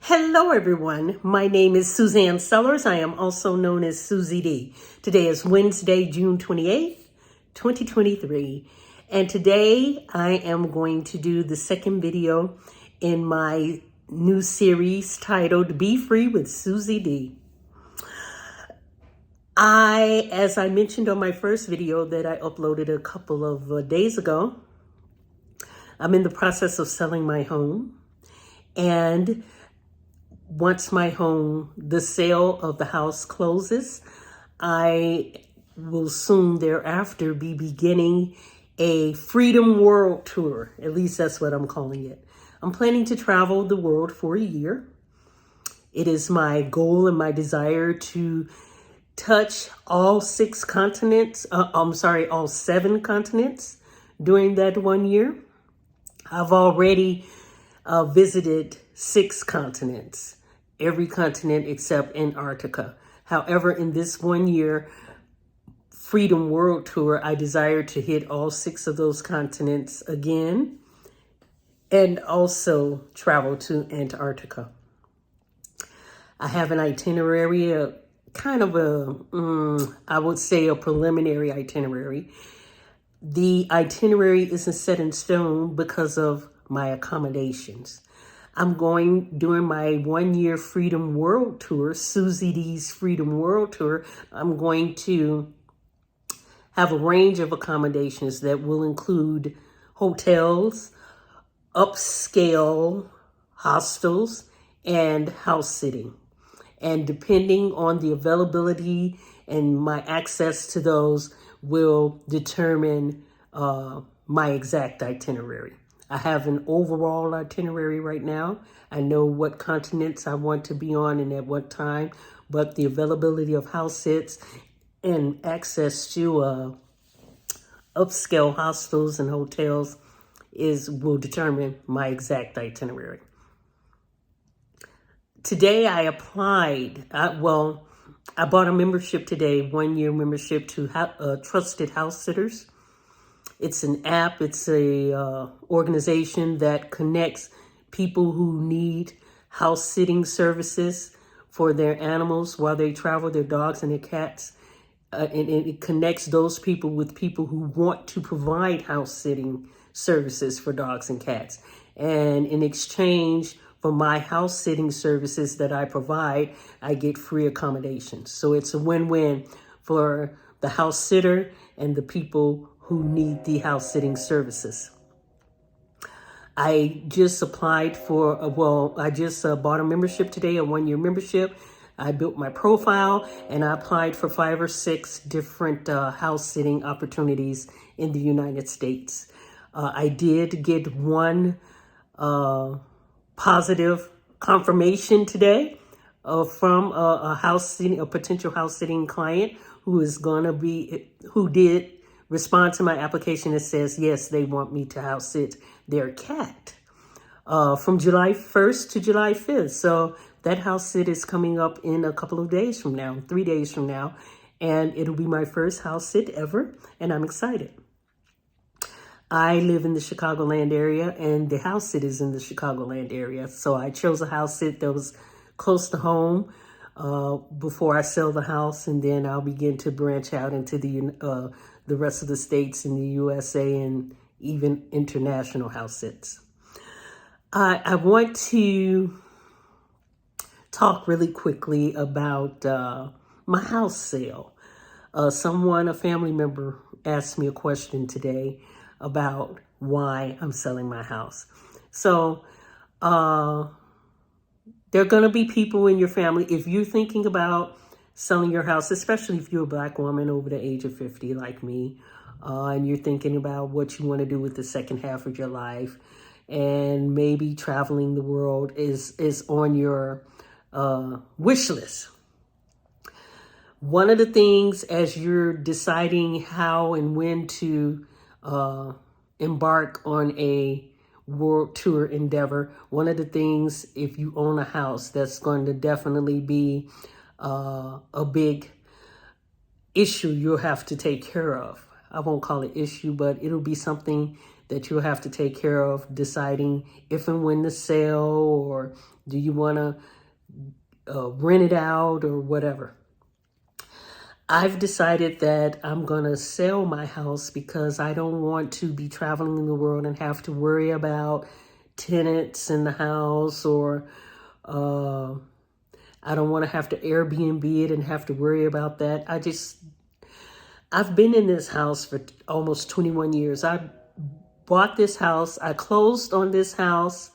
Hello, everyone. My name is Suzanne Sellers. I am also known as SuzyDee. Today is Wednesday, June 28th, 2023. And today I am going to do the second video in my new series titled Be Free with SuzyDee. As I mentioned on my first video that I uploaded a couple of days ago, I'm in the process of selling my home. And once the sale of the house closes, I will soon thereafter be beginning a Freedom World Tour. At least that's what I'm calling it. I'm planning to travel the world for a year. It is my goal and my desire to touch all 7 continents during that 1 year. I've already visited 6 continents. Every continent except Antarctica. However, in this 1 year Freedom World Tour, I desire to hit all 6 of those continents again and also travel to Antarctica. I have an itinerary, I would say a preliminary itinerary. The itinerary isn't set in stone because of my accommodations. During my 1 year Freedom World Tour, SuzyDee's Freedom World Tour, I'm going to have a range of accommodations that will include hotels, upscale hostels, and house sitting. And depending on the availability and my access to those will determine my exact itinerary. I have an overall itinerary right now. I know what continents I want to be on and at what time, but the availability of house sits and access to upscale hostels and hotels will determine my exact itinerary. Today I applied, I bought a membership today, 1 year membership to Trusted House Sitters. It's an app, it's a organization that connects people who need house sitting services for their animals while they travel, their dogs and their cats. And it connects those people with people who want to provide house sitting services for dogs and cats. And in exchange for my house sitting services that I provide, I get free accommodations. So it's a win-win for the house sitter and the people who need the house sitting services. I just applied for, I just bought a membership today, a 1 year membership. I built my profile and I applied for 5 or 6 different house sitting opportunities in the United States. I did get one positive confirmation today from a potential house sitting client who did respond to my application that says, yes, they want me to house sit their cat from July 1st to July 5th. So that house sit is coming up in a couple of days from now, 3 days from now, and it'll be my first house sit ever, and I'm excited. I live in the Chicagoland area, and the house sit is in the Chicagoland area. So I chose a house sit that was close to home before I sell the house, and then I'll begin to branch out into the rest of the states in the USA and even international house sits. I want to talk really quickly about my house sale. A family member asked me a question today about why I'm selling my house. So there are going to be people in your family, if you're thinking about selling your house, especially if you're a Black woman over the age of 50 like me, and you're thinking about what you want to do with the second half of your life, and maybe traveling the world is on your wish list. One of the things as you're deciding how and when to embark on a world tour endeavor, one of the things, if you own a house, that's going to definitely be a big issue you'll have to take care of. I won't call it issue, but it'll be something that you'll have to take care of, deciding if and when to sell, or do you want to rent it out or whatever. I've decided that I'm going to sell my house because I don't want to be traveling in the world and have to worry about tenants in the house, or I don't want to have to Airbnb it and have to worry about that. I've been in this house for almost 21 years. I bought this house. I closed on this house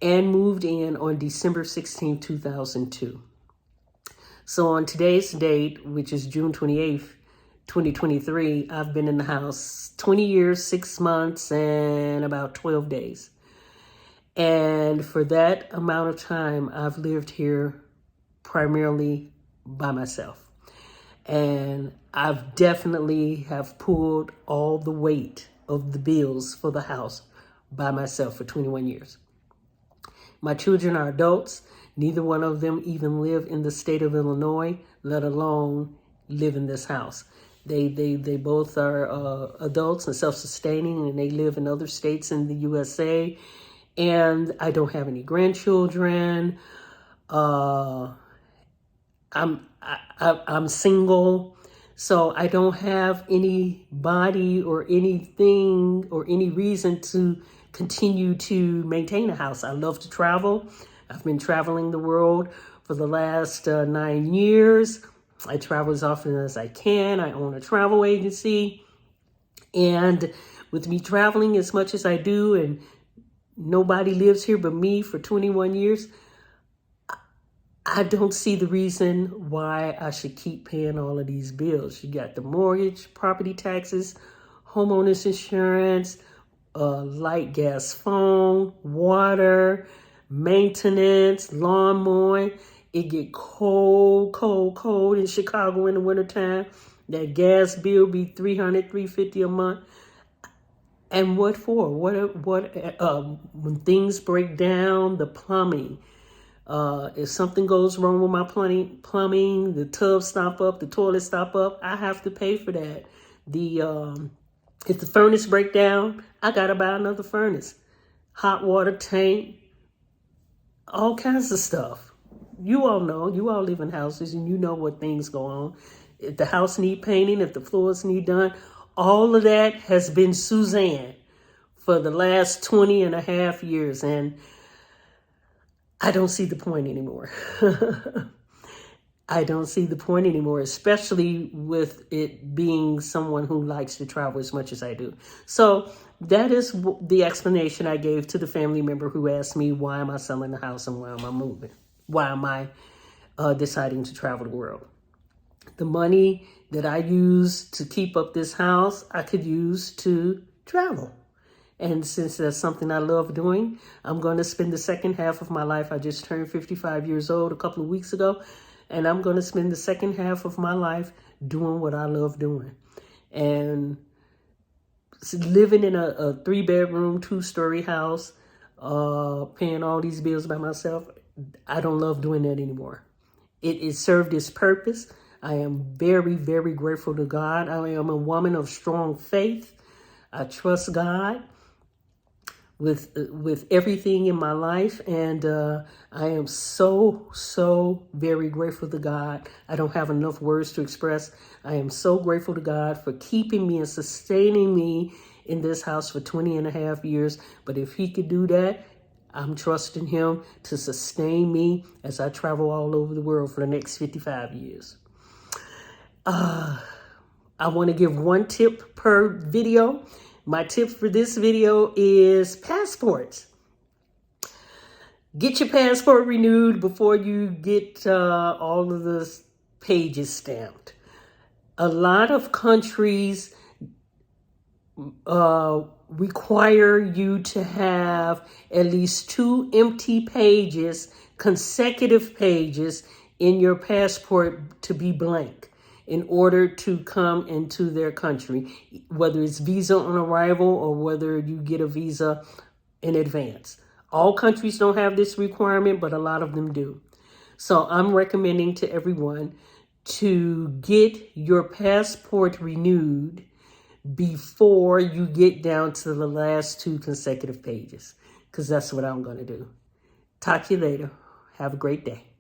and moved in on December 16, 2002. So on today's date, which is June 28th, 2023, I've been in the house 20 years, 6 months, and about 12 days. And for that amount of time, I've lived here primarily by myself. And I've definitely have pulled all the weight of the bills for the house by myself for 21 years. My children are adults. Neither one of them even live in the state of Illinois, let alone live in this house. They both are adults and self-sustaining, and they live in other states in the USA. And I don't have any grandchildren. I'm single, so I don't have anybody or anything or any reason to continue to maintain a house. I love to travel. I've been traveling the world for the last 9 years. I travel as often as I can. I own a travel agency. And with me traveling as much as I do, and nobody lives here but me for 21 years, I don't see the reason why I should keep paying all of these bills. You got the mortgage, property taxes, homeowners insurance, light, gas, phone, water, maintenance, lawn mowing. It get cold in Chicago in the wintertime. That gas bill be $300, $350 a month. And what for? When things break down, the plumbing. If something goes wrong with my plumbing, the tub stop up, the toilet stop up, I have to pay for that. If the furnace break down, I gotta buy another furnace. Hot water tank, all kinds of stuff. You all know, you all live in houses and you know what things go on. If the house need painting, if the floors need done, all of that has been Suzanne for the last 20 and a half years. And I don't see the point anymore. I don't see the point anymore, especially with it being someone who likes to travel as much as I do. So that is the explanation I gave to the family member who asked me, why am I selling the house and why am I moving? Why am I deciding to travel the world? The money that I use to keep up this house, I could use to travel. And since that's something I love doing, I'm going to spend the second half of my life. I just turned 55 years old a couple of weeks ago. And I'm going to spend the second half of my life doing what I love doing. And living in a 3-bedroom, 2-story house, paying all these bills by myself, I don't love doing that anymore. It served its purpose. I am very, very grateful to God. I am a woman of strong faith. I trust God with everything in my life, and I am so very grateful to God. I don't have enough words to express. I am so grateful to God for keeping me and sustaining me in this house for 20 and a half years. But if he could do that, I'm trusting him to sustain me as I travel all over the world for the next 55 years. I want to give one tip per video. My tip for this video is passports. Get your passport renewed before you get all of the pages stamped. A lot of countries require you to have at least 2 empty pages, consecutive pages in your passport to be blank in order to come into their country, whether it's visa on arrival or whether you get a visa in advance. All countries don't have this requirement, but a lot of them do. So I'm recommending to everyone to get your passport renewed before you get down to the last 2 consecutive pages, because that's what I'm going to do. Talk to you later. Have a great day.